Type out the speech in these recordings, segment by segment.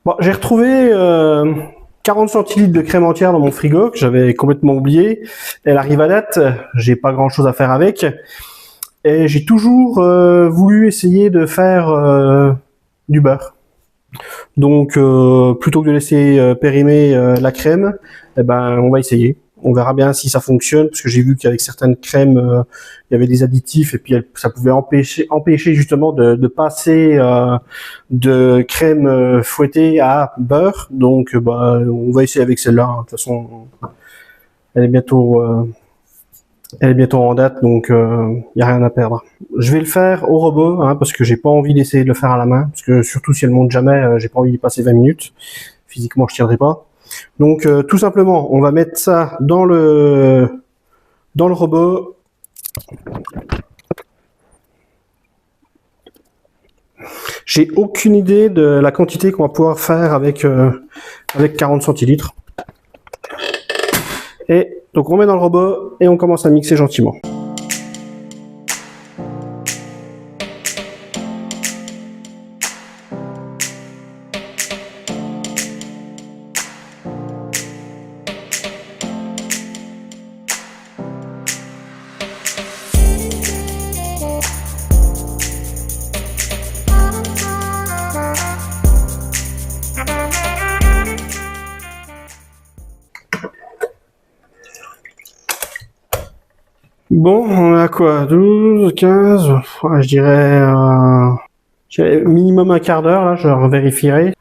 Bon, j'ai retrouvé 40 centilitres de crème entière dans mon frigo que j'avais complètement oublié. Elle arrive à date, j'ai pas grand chose à faire avec. Et j'ai toujours voulu essayer de faire du beurre. Donc plutôt que de laisser périmer la crème, eh ben on va essayer. On verra bien si ça fonctionne, parce que j'ai vu qu'avec certaines crèmes, il y avait des additifs et puis ça pouvait empêcher justement de passer de crème fouettée à beurre. Donc on va essayer avec celle-là. De toute façon, elle est bientôt en date, donc il n'y a rien à perdre. Je vais le faire au robot, hein, parce que j'ai pas envie d'essayer de le faire à la main, parce que surtout si elle monte jamais, j'ai pas envie d'y passer 20 minutes. Physiquement, je tiendrai pas. Donc tout simplement, on va mettre ça dans le robot. J'ai aucune idée de la quantité qu'on va pouvoir faire avec 40 centilitres. Et donc on met dans le robot et on commence à mixer gentiment. Bon, on a quoi? 12, 15, je dirais minimum un quart d'heure, là, je vérifierai.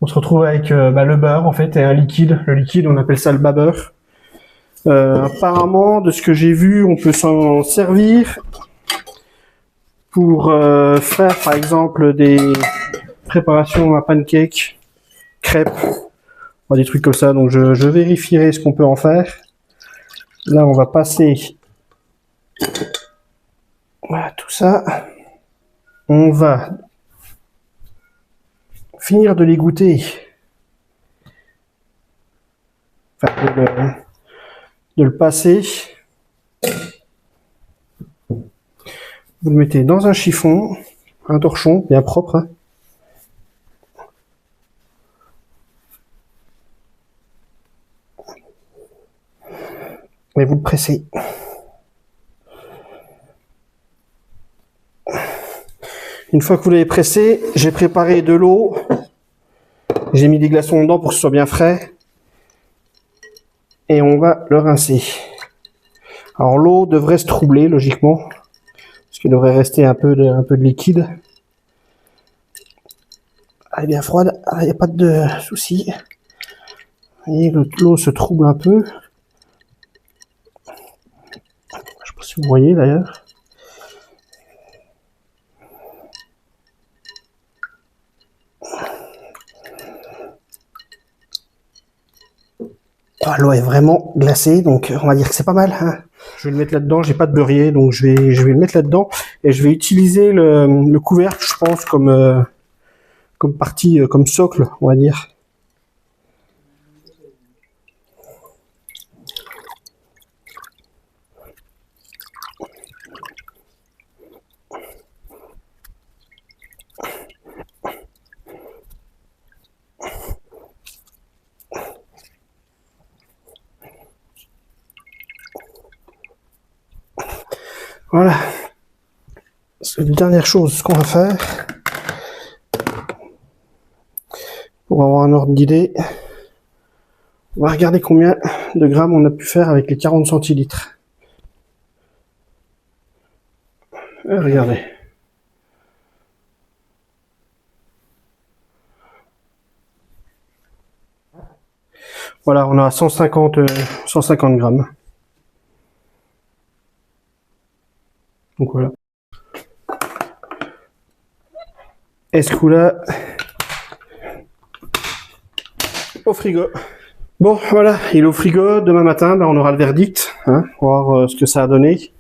On se retrouve avec le beurre, en fait, et un liquide. Le liquide, on appelle ça le babeur. Apparemment, de ce que j'ai vu, on peut s'en servir pour faire, par exemple, des préparations à pancakes, crêpes, des trucs comme ça. Donc, je vérifierai ce qu'on peut en faire. Là, on va passer... Voilà, tout ça. On va finir de l'égoutter. Enfin, de le passer. Vous le mettez dans un chiffon, un torchon bien propre. Hein. Et vous le pressez. Une fois que vous l'avez pressé, j'ai préparé de l'eau. J'ai mis des glaçons dedans pour que ce soit bien frais. Et on va le rincer. Alors l'eau devrait se troubler logiquement. Parce qu'il devrait rester un peu de liquide. Elle est bien froide, il n'y a pas de souci. Et l'eau se trouble un peu. Je ne sais pas si vous voyez d'ailleurs. Oh, l'eau est vraiment glacée, donc on va dire que c'est pas mal. Hein. Je vais le mettre là-dedans, j'ai pas de beurrier, donc je vais le mettre là-dedans. Et je vais utiliser le couvercle, je pense, comme partie, comme socle, on va dire. Voilà. C'est la dernière chose qu'on va faire. Pour avoir un ordre d'idée. On va regarder combien de grammes on a pu faire avec les 40 centilitres. Regardez. Voilà, on a 150 grammes. Donc voilà. Escoula au frigo. Bon, voilà, il est au frigo. Demain matin, on aura le verdict. Hein, voir ce que ça a donné.